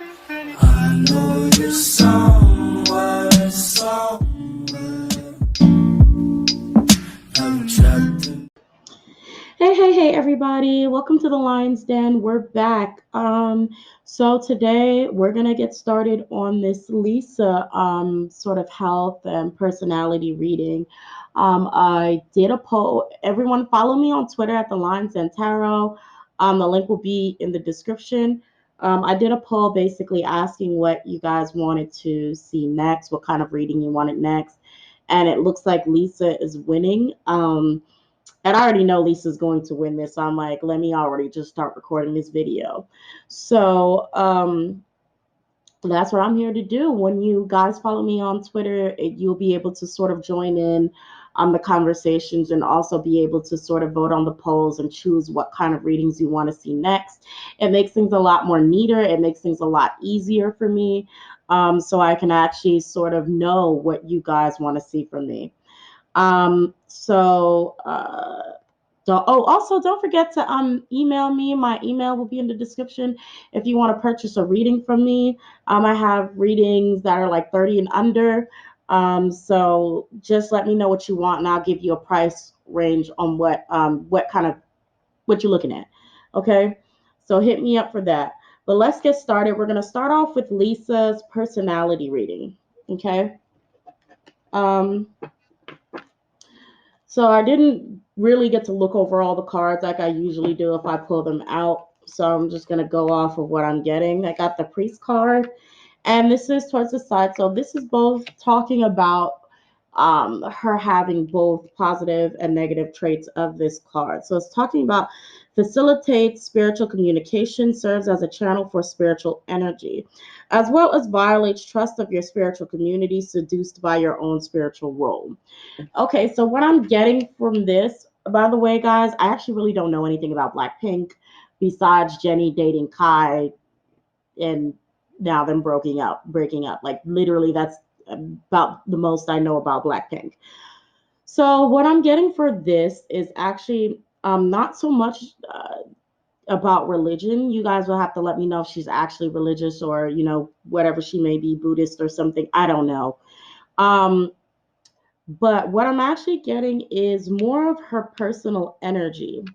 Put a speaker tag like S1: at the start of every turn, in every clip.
S1: I know you're somewhere, somewhere. I'm trapped in.
S2: Hey, everybody. Welcome to the Lion's Den. We're back. So today we're gonna get started on this Lisa sort of health and personality reading. I did a poll. Everyone follow me on Twitter at the Lion's Den Tarot. The link will be in the description. I did a poll basically asking what you guys wanted to see next, what kind of reading you wanted next, and it looks like Lisa is winning. And I already know Lisa's going to win this. So I'm like, let me already just start recording this video. So that's what I'm here to do. When you guys follow me on Twitter, you'll be able to sort of join in on the conversations and also be able to sort of vote on the polls and choose what kind of readings you want to see next. It makes things a lot more neater. It makes things a lot easier for me, so I can actually sort of know what you guys want to see from me. Um, so, uh, also don't forget to email me. My email will be in the description if you want to purchase a reading from me. I have readings that are like 30 and under. So just let me know what you want, and I'll give you a price range on what kind of what you're looking at. Okay, so hit me up for that. But let's get started. We're gonna start off with Lisa's personality reading. Okay. Um, So I didn't really get to look over all the cards like I usually do if I pull them out. So I'm just going to go off of what I'm getting. I got the priest card, and this is towards the side. So this is both talking about her having both positive and negative traits of this card. So it's talking about facilitates spiritual communication, serves as a channel for spiritual energy, as well as violates trust of your spiritual community, seduced by your own spiritual role. Okay, so what I'm getting from this, by the way, guys, I actually really don't know anything about Blackpink besides Jennie dating Kai and now them breaking up. Like literally, that's about the most I know about Blackpink. So what I'm getting for this is actually not so much about religion. You guys will have to let me know if she's actually religious or whatever she may be, Buddhist or something. I don't know. Um, But what I'm actually getting is more of her personal energy,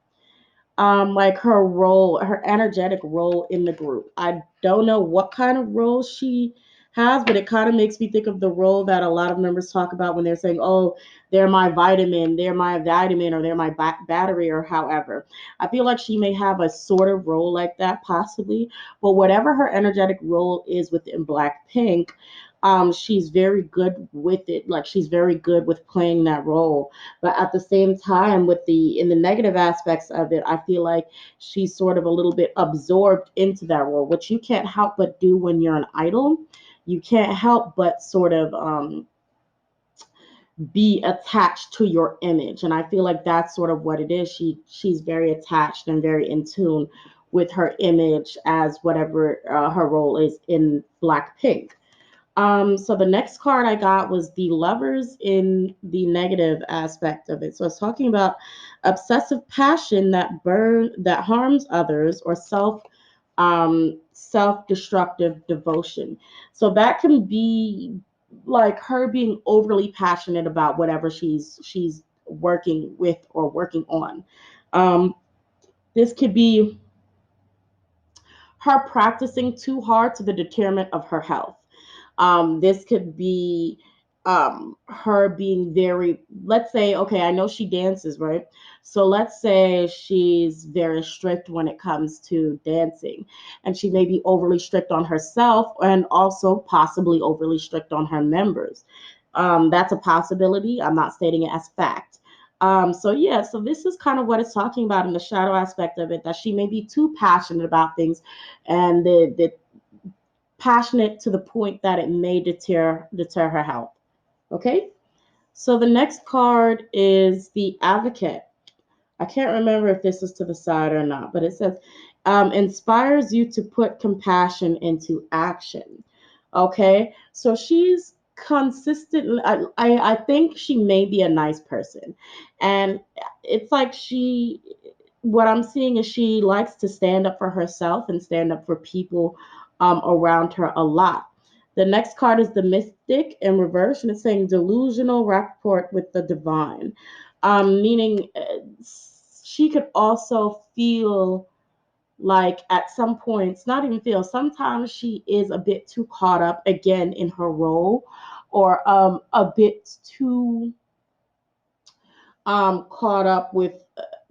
S2: like her role, her energetic role in the group. I don't know what kind of role she has, but it kind of makes me think of the role that a lot of members talk about when they're saying, "Oh, they're my vitamin, or they're my battery," or however. I feel like she may have a sort of role like that, possibly. But whatever her energetic role is within Blackpink, she's very good with it. Like she's very good with playing that role. But at the same time, with the in the negative aspects of it, I feel like she's sort of a little bit absorbed into that role, which you can't help but do when you're an idol. You can't help but sort of be attached to your image, and I feel like that's sort of what it is. She's very attached and very in tune with her image as whatever her role is in Blackpink. So the next card I got was the lovers in the negative aspect of it. So it's talking about obsessive passion that harms others, or self-destructive devotion. So that can be like her being overly passionate about whatever she's working with or working on. Um, this could be her practicing too hard to the detriment of her health. This could be her being very, let's say, okay, I know she dances, right? So let's say she's very strict when it comes to dancing, and she may be overly strict on herself and also possibly overly strict on her members. That's a possibility. I'm not stating it as fact. So yeah, so this is kind of what it's talking about in the shadow aspect of it, that she may be too passionate about things, and the passionate to the point that it may deter her health. Okay, so the next card is the Advocate. I can't remember if this is to the side or not, but it says inspires you to put compassion into action. Okay, so she's consistent. I think she may be a nice person, and it's like what I'm seeing is she likes to stand up for herself and stand up for people around her a lot. The next card is the Mystic in reverse, and it's saying delusional rapport with the divine, meaning she could also feel like at some points, not even feel, sometimes she is a bit too caught up again in her role, or a bit too caught up with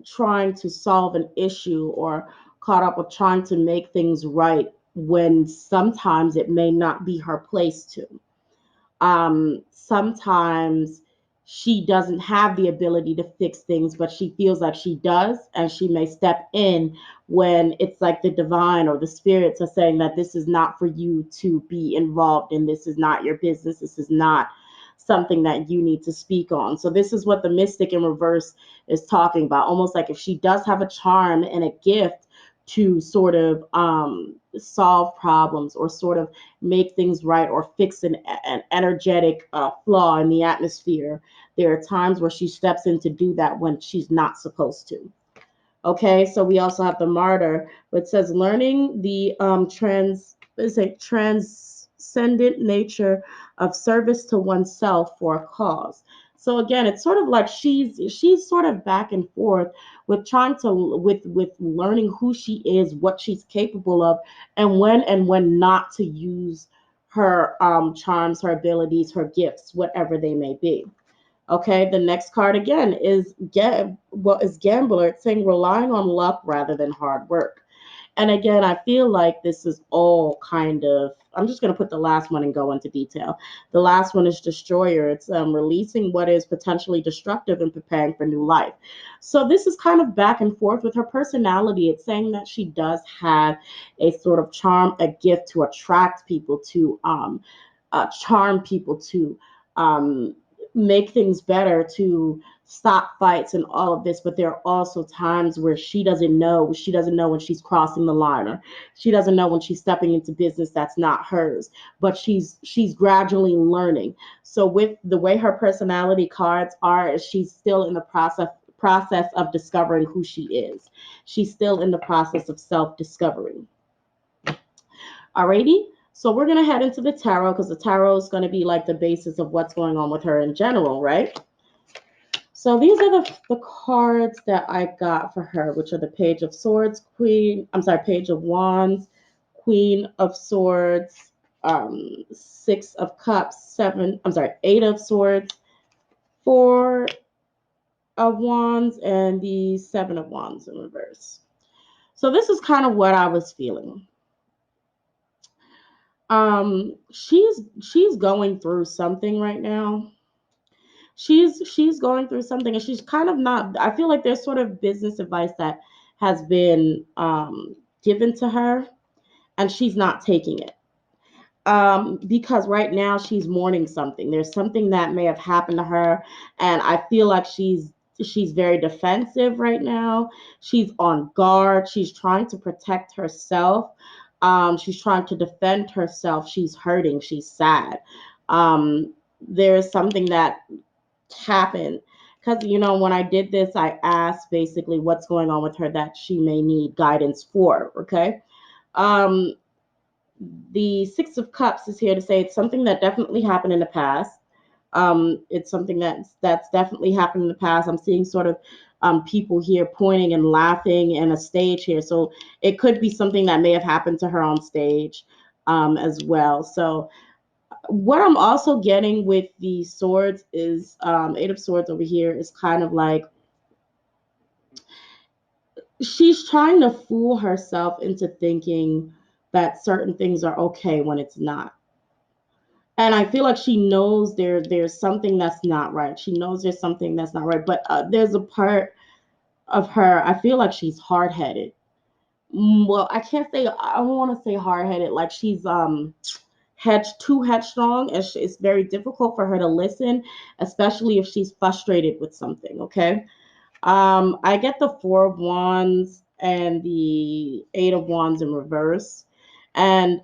S2: trying to solve an issue, or caught up with trying to make things right when sometimes it may not be her place to. Sometimes she doesn't have the ability to fix things, but she feels like she does, and she may step in when it's like the divine or the spirits are saying that this is not for you to be involved in. This is not your business. This is not something that you need to speak on. So, this is what the mystic in reverse is talking about. Almost like if she does have a charm and a gift to sort of solve problems, or sort of make things right, or fix an energetic flaw in the atmosphere. There are times where she steps in to do that when she's not supposed to. Okay, so we also have the martyr, which says learning the transcendent nature of service to oneself for a cause. So again, it's sort of like she's sort of back and forth with trying to with learning who she is, what she's capable of, and when not to use her charms, her abilities, her gifts, whatever they may be. Okay, the next card again is gambler. It's saying relying on luck rather than hard work. And again, I feel like this is all kind of, I'm just going to put the last one and go into detail. The last one is destroyer. It's releasing what is potentially destructive and preparing for new life. So this is kind of back and forth with her personality. It's saying that she does have a sort of charm, a gift to attract people, to charm people, to um, make things better, to stop fights and all of this. But there are also times where she doesn't know when she's crossing the line, or she doesn't know when she's stepping into business that's not hers, but she's gradually learning. So with the way her personality cards are, is she's still in the process of discovering who she is. She's still in the process of self discovery. Alrighty. So we're gonna head into the tarot, because the tarot is gonna be like the basis of what's going on with her in general, right? So these are the cards that I got for her, which are the Page of Swords, Page of Wands, Queen of Swords, Six of Cups, Eight of Swords, Four of Wands, and the Seven of Wands in reverse. So this is kind of what I was feeling. She's going through something right now. She's going through something, and she's kind of not, I feel like there's sort of business advice that has been given to her, and she's not taking it, because right now she's mourning something. There's something that may have happened to her, and I feel like she's very defensive right now. She's on guard. She's trying to protect herself. She's trying to defend herself. She's hurting. She's sad. There's something that happened, because when I did this, I asked basically what's going on with her that she may need guidance for. Okay. Um, the Six of Cups is here to say it's something that definitely happened in the past. It's something that's definitely happened in the past. I'm seeing sort of people here pointing and laughing in a stage here, so it could be something that may have happened to her on stage as well. So what I'm also getting with the swords is Eight of Swords over here is kind of like she's trying to fool herself into thinking that certain things are okay when it's not. And I feel like she knows there's something that's not right. She knows there's something that's not right, but there's a part of her, I feel like she's hard headed. Well, I don't want to say hard headed. Like she's too headstrong, and it's very difficult for her to listen, especially if she's frustrated with something. Okay. I get the Four of Wands and the Eight of Wands in reverse. And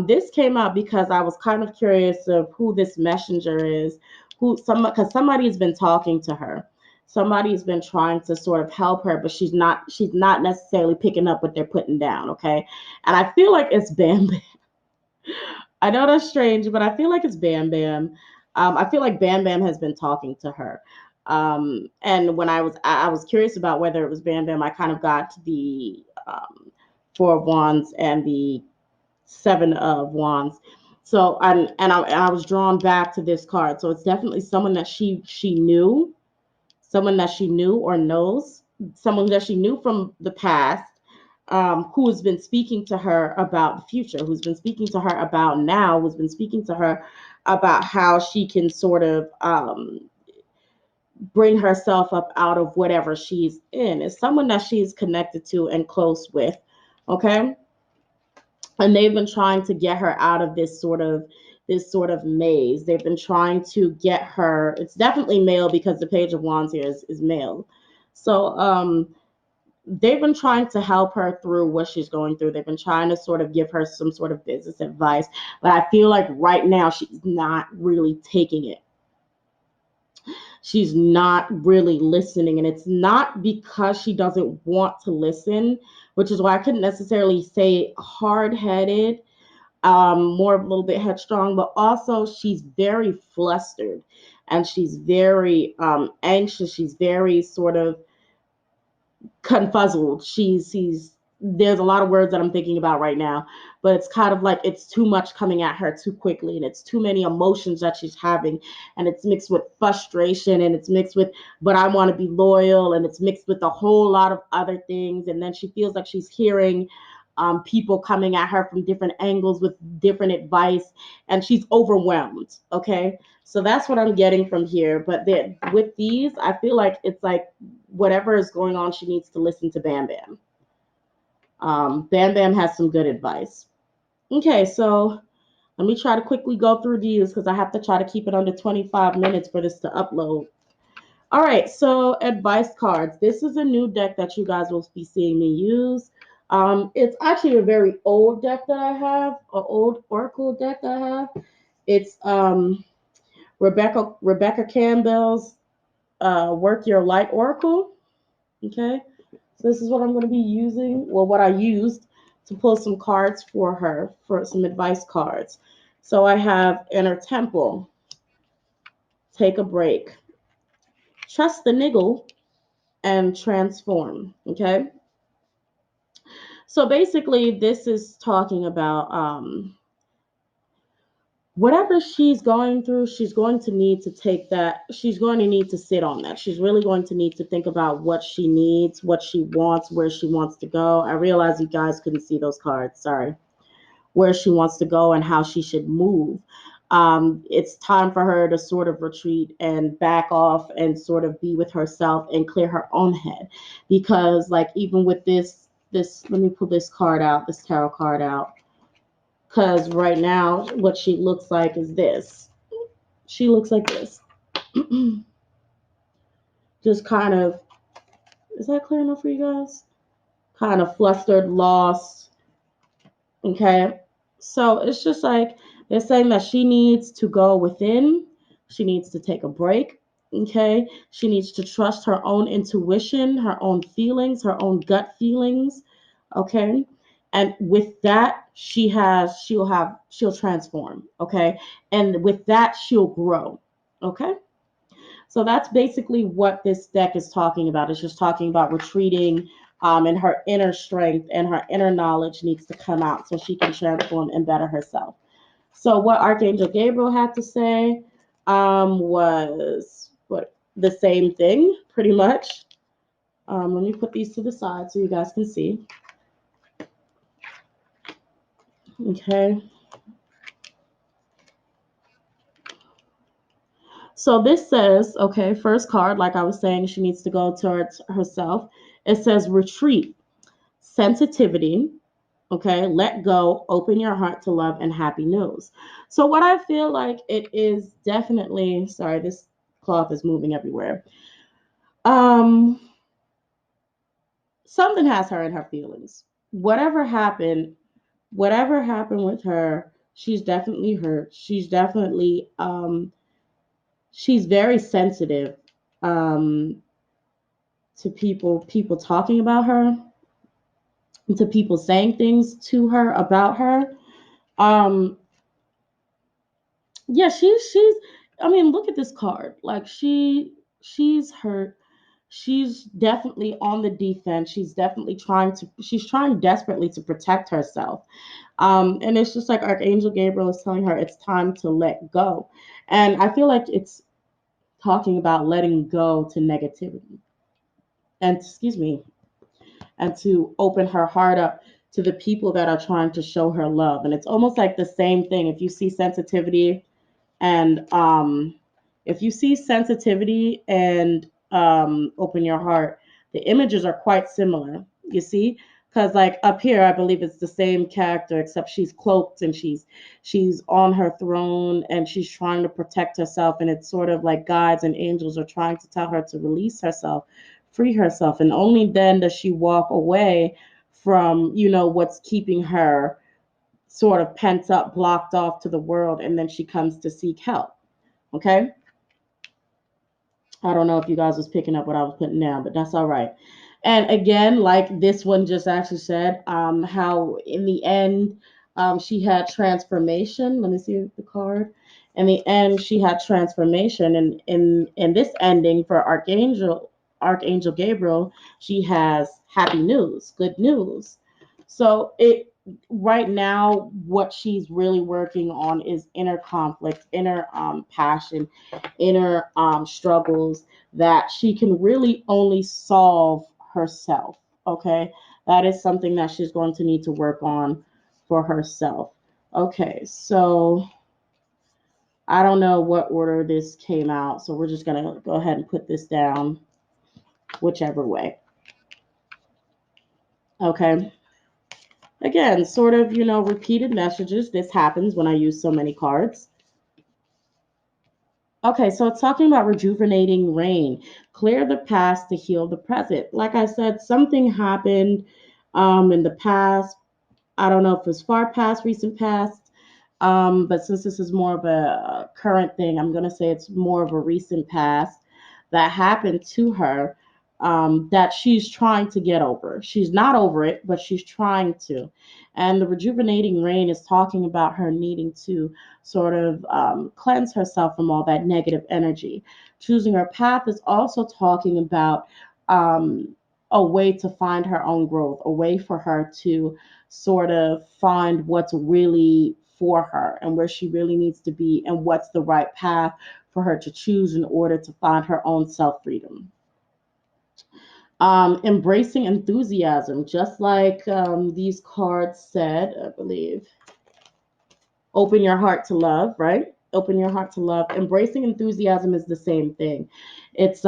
S2: this came out because I was kind of curious of who this messenger is, because somebody has been talking to her. Somebody's been trying to sort of help her, but she's not necessarily picking up what they're putting down, okay? And I feel like it's Bam Bam. I know that's strange, but I feel like it's Bam Bam. I feel like Bam Bam has been talking to her. And when I was curious about whether it was Bam Bam, I kind of got the Four of Wands and the Seven of Wands. So and I was drawn back to this card. So it's definitely someone that she knew, someone that she knew or knows, someone that she knew from the past, who has been speaking to her about the future, who's been speaking to her about now, who's been speaking to her about how she can sort of bring herself up out of whatever she's in. It's someone that she's connected to and close with, okay? And they've been trying to get her out of this sort of maze. They've been trying to get her. It's definitely male because the Page of Wands here is male. So they've been trying to help her through what she's going through. They've been trying to sort of give her some sort of business advice, but I feel like right now she's not really taking it. She's not really listening, and it's not because she doesn't want to listen, which is why I couldn't necessarily say hard-headed, more a little bit headstrong, but also she's very flustered and she's very anxious. She's very sort of confuzzled. She's there's a lot of words that I'm thinking about right now, but it's kind of like it's too much coming at her too quickly, and it's too many emotions that she's having, and it's mixed with frustration, and it's mixed with, but I want to be loyal, and it's mixed with a whole lot of other things, and then she feels like she's hearing people coming at her from different angles with different advice, and she's overwhelmed. Okay, so that's what I'm getting from here. But then with these, I feel like it's like whatever is going on, she needs to listen to Bam Bam. Bam Bam has some good advice. Okay, so let me try to quickly go through these because I have to try to keep it under 25 minutes for this to upload. All right, so advice cards. This is a new deck that you guys will be seeing me use. It's actually a very old deck that I have, an old Oracle deck that I have. It's Rebecca Campbell's Work Your Light Oracle. Okay, so this is what I'm going to be using, well, what I used to pull some cards for her, for some advice cards. So I have Inner Temple, Take a Break, Trust the Niggle, and Transform. Okay, so basically this is talking about whatever she's going through, she's going to need to take that, she's going to need to sit on that. She's really going to need to think about what she needs, what she wants, where she wants to go. I realize you guys couldn't see those cards, sorry. Where she wants to go and how she should move. It's time for her to sort of retreat and back off and sort of be with herself and clear her own head. Because like even with this, let me pull this card out, this tarot card out. Because right now, what she looks like is this. She looks like this. Just kind of, is that clear enough for you guys? Kind of flustered, lost. Okay. So it's just like they're saying that she needs to go within. She needs to take a break. Okay. She needs to trust her own intuition, her own feelings, her own gut feelings. Okay. And with that, she'll transform. Okay. And with that, she'll grow. Okay. So that's basically what this deck is talking about. It's just talking about retreating, and her inner strength and her inner knowledge needs to come out so she can transform and better herself. So what Archangel Gabriel had to say was what the same thing, pretty much. Let me put these to the side so you guys can see. Okay. So this says, okay, first card, like I was saying, she needs to go towards herself. It says retreat, sensitivity, okay, let go, open your heart to love and happy news. So what I feel like it is definitely, sorry, this cloth is moving everywhere. Um, Something has her in her feelings. Whatever happened with her, she's definitely hurt. She's very sensitive. Um, to people talking about her, to people saying things to her about her. Um, yeah, she's I mean, look at this card. Like she's hurt. She's definitely on the defense. She's trying desperately to protect herself. And it's just like Archangel Gabriel is telling her it's time to let go. And I feel like it's talking about letting go to negativity. And excuse me, and to open her heart up to the people that are trying to show her love. And it's almost like the same thing. If you see sensitivity and if you see sensitivity and open your heart, the images are quite similar. You see, because like up here, I believe it's the same character, except she's cloaked and she's on her throne and she's trying to protect herself, and it's sort of like guides and angels are trying to tell her to release herself, free herself, and only then does she walk away from what's keeping her sort of pent up, blocked off to the world, and then she comes to seek help. Okay. I don't know if you guys was picking up what I was putting down, but that's all right. And again, like this one just actually said, how in the end, she had transformation. Let me see the card. In the end, she had transformation, and in this ending for Archangel Gabriel, she has happy news, good news. So it right now, what she's really working on is inner conflict, inner passion, inner struggles that she can really only solve herself. Okay, that is something that she's going to need to work on for herself. Okay, so I don't know what order this came out, so we're just gonna go ahead and put this down whichever way. Okay, again, sort of repeated messages. This happens when I use so many cards. Okay, so it's talking about rejuvenating rain. Clear the past to heal the present. Like I said, something happened in the past. I don't know if it's far past, recent past, but since this is more of a current thing, I'm going to say it's more of a recent past that happened to her, that she's trying to get over. She's not over it, but she's trying to. And the rejuvenating rain is talking about her needing to sort of cleanse herself from all that negative energy. Choosing her path is also talking about a way to find her own growth, a way for her to sort of find what's really for her and where she really needs to be and what's the right path for her to choose in order to find her own self freedom. Embracing enthusiasm, just like these cards said, I believe. Open your heart to love, right? Open your heart to love. Embracing enthusiasm is the same thing. It's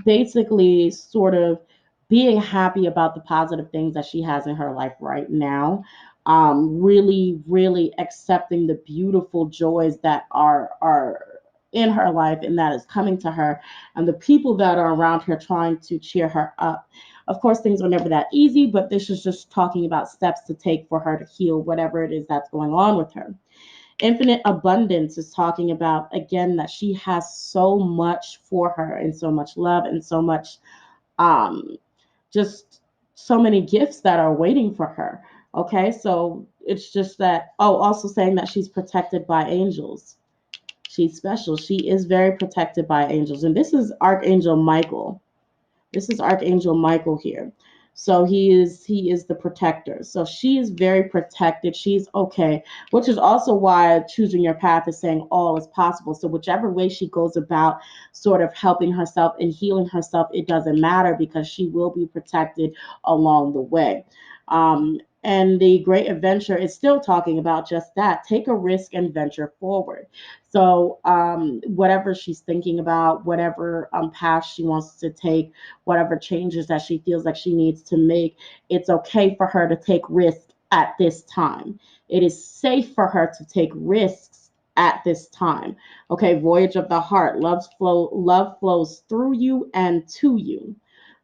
S2: basically sort of being happy about the positive things that she has in her life right now. Really, really accepting the beautiful joys that are in her life and that is coming to her, and the people that are around her trying to cheer her up. Of course, things are never that easy, but this is just talking about steps to take for her to heal whatever it is that's going on with her. Infinite abundance is talking about, again, that she has so much for her and so much love and so much, um, just so many gifts that are waiting for her. Okay, so it's just that, oh, also saying that she's protected by angels. She's special. She is very protected by angels. And this is Archangel Michael. This is Archangel Michael here. So he is the protector. So she is very protected. She's okay, which is also why choosing your path is saying all is possible. So whichever way she goes about sort of helping herself and healing herself, it doesn't matter because she will be protected along the way. And the great adventure is still talking about just that. Take a risk and venture forward. So, whatever she's thinking about, whatever path she wants to take, whatever changes that she feels like she needs to make, it's okay for her to take risks at this time. It is safe for her to take risks at this time. Okay, voyage of the heart. Love flows through you and to you.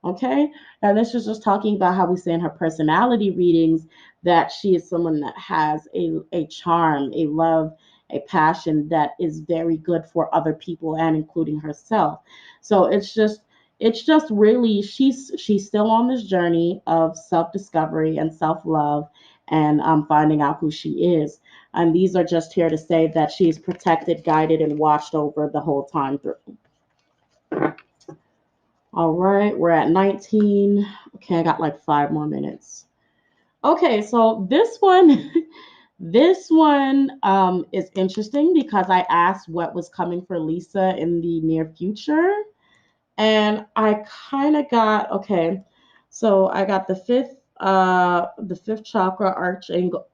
S2: Okay, and this is just talking about how we say in her personality readings that she is someone that has a charm, a love, a passion that is very good for other people and including herself. So it's just it's just really she's still on this journey of self-discovery and self-love and finding out who she is. And these are just here to say that she's protected, guided, and watched over the whole time through. All right, we're at 19. Okay, I got like 5 more minutes. Okay, so this one, this one is interesting because I asked what was coming for Lisa in the near future, and I kind of got okay. So I got the fifth chakra,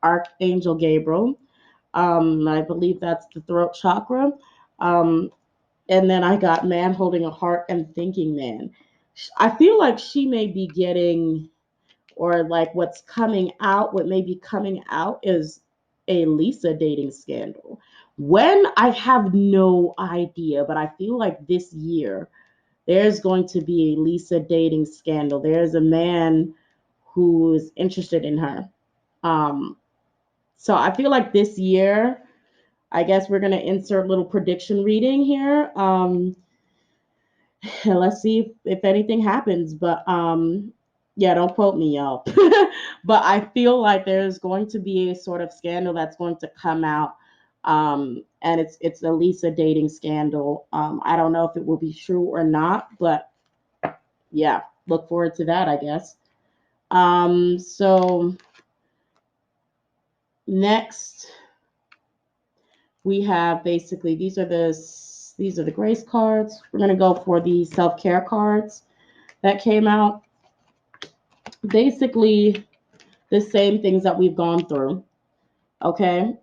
S2: Archangel Gabriel. I believe that's the throat chakra. Um, and then I got man holding a heart and thinking man. I feel like she may be getting, or like what's coming out, what may be coming out is a Lisa dating scandal. When I have no idea, but I feel like this year there's going to be a Lisa dating scandal. There's a man who is interested in her. Um, so I feel like this year, I guess we're going to insert a little prediction reading here. Let's see if anything happens. But yeah, don't quote me, y'all. But I feel like there's going to be a sort of scandal that's going to come out. And it's a Lisa dating scandal. I don't know if it will be true or not, but yeah, look forward to that, I guess. So next we have basically these are the grace cards. We're gonna go for the self-care cards that came out. Basically the same things that we've gone through. Okay.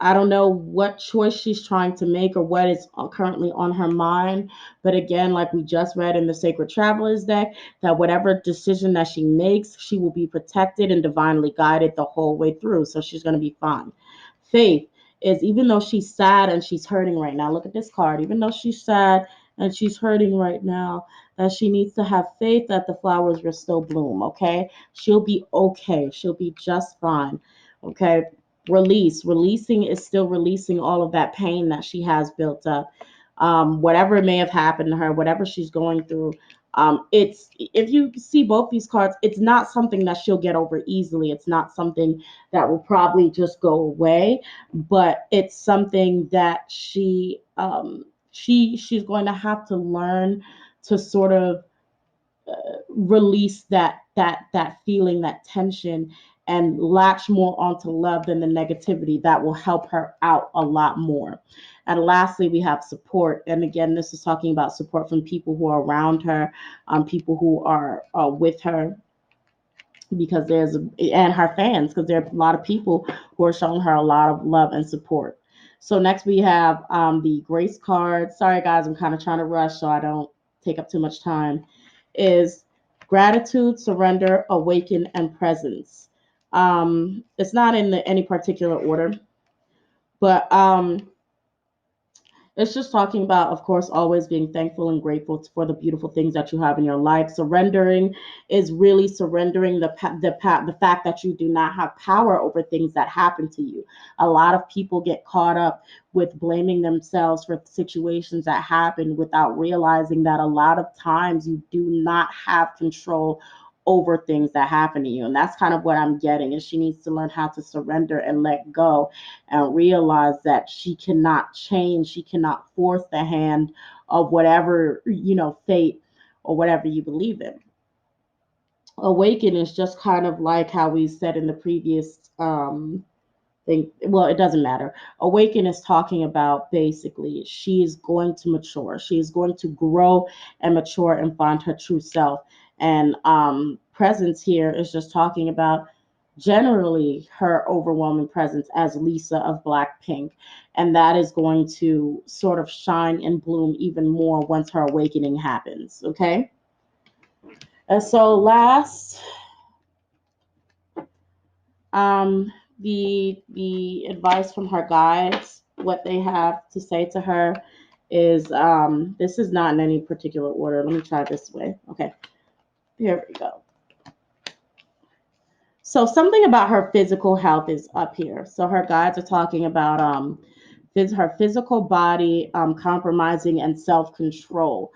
S2: I don't know what choice she's trying to make or what is currently on her mind. But again, like we just read in the Sacred Travelers deck, that whatever decision that she makes, she will be protected and divinely guided the whole way through. So she's going to be fine. Faith is, even though she's sad and she's hurting right now, look at this card, even though she's sad and she's hurting right now, that she needs to have faith that the flowers will still bloom. Okay. She'll be okay. She'll be just fine. Okay. Releasing is still releasing all of that pain that she has built up. Whatever may have happened to her, whatever she's going through, it's, if you see both these cards, it's not something that she'll get over easily. It's not something that will probably just go away, but it's something that she's going to have to learn to sort of release that feeling, that tension, and latch more onto love than the negativity. That will help her out a lot more. And lastly, we have support. And again, this is talking about support from people who are around her, people who are with her, because and her fans, because there are a lot of people who are showing her a lot of love and support. So next we have the grace card. Sorry guys, I'm kind of trying to rush so I don't take up too much time. Is gratitude, surrender, awaken, and presence. It's not in any particular order, but it's just talking about, of course, always being thankful and grateful for the beautiful things that you have in your life. Surrendering is really surrendering the fact that you do not have power over things that happen to you. A lot of people get caught up with blaming themselves for situations that happen without realizing that a lot of times you do not have control over things that happen to you. And that's kind of what I'm getting, is she needs to learn how to surrender and let go and realize that she cannot change, she cannot force the hand of whatever, fate or whatever you believe in. Awaken is just kind of like how we said in the previous thing. Well, it doesn't matter. Awaken is talking about basically she is going to mature. She is going to grow and mature and find her true self. And presence here is just talking about generally her overwhelming presence as Lisa of Blackpink. And that is going to sort of shine and bloom even more once her awakening happens. Okay. And so last, um, the advice from her guides, what they have to say to her is, this is not in any particular order. Let me try this way. Okay. Here we go. So something about her physical health is up here. So her guides are talking about her physical body compromising and self-control.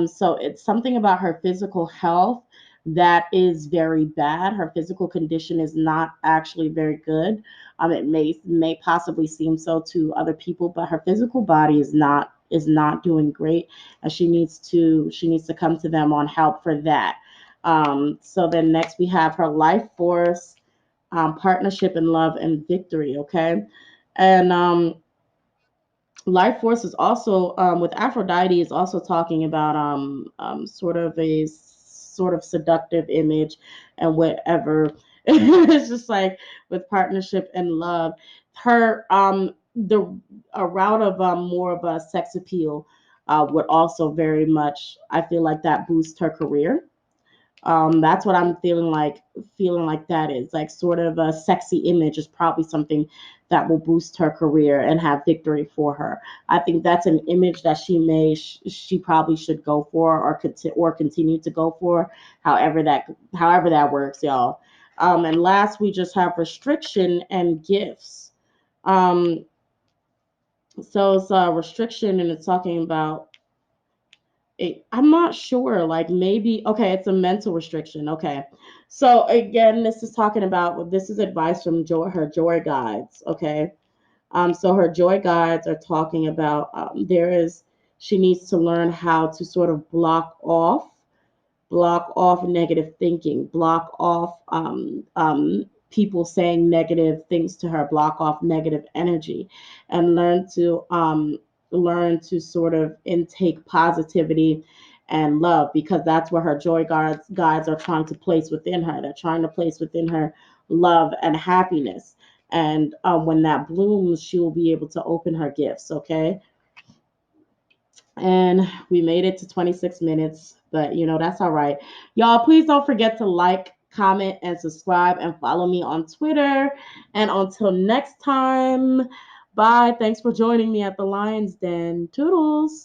S2: So it's something about her physical health that is very bad. Her physical condition is not actually very good. It may possibly seem so to other people, but her physical body is not doing great, and she needs to come to them on help for that. So then next we have her life force, partnership and love and victory. Okay, and life force is also with Aphrodite is also talking about sort of a sort of seductive image and whatever. It's just like with partnership and love, her the a route of more of a sex appeal would also very much, I feel like, that boost her career. That's what I'm feeling like that is like sort of a sexy image is probably something that will boost her career and have victory for her. I think that's an image that she probably should go for, or continue to go for, however that works, y'all. And last we just have restriction and gifts. um so it's a restriction, and it's talking about I'm not sure. Like maybe okay, it's a mental restriction. Okay, so again, this is advice from her joy guides. Okay, so her joy guides are talking about she needs to learn how to sort of block off negative thinking, block off people saying negative things to her, block off negative energy, and learn to sort of intake positivity and love, because that's where her joy guides are trying to place within her. They're trying to place within her love and happiness. And when that blooms, she will be able to open her gifts. Okay, and we made it to 26 minutes, but that's all right. Y'all, please don't forget to like, comment, and subscribe, and follow me on Twitter. And until next time, bye. Thanks for joining me at the Lion's Den. Toodles.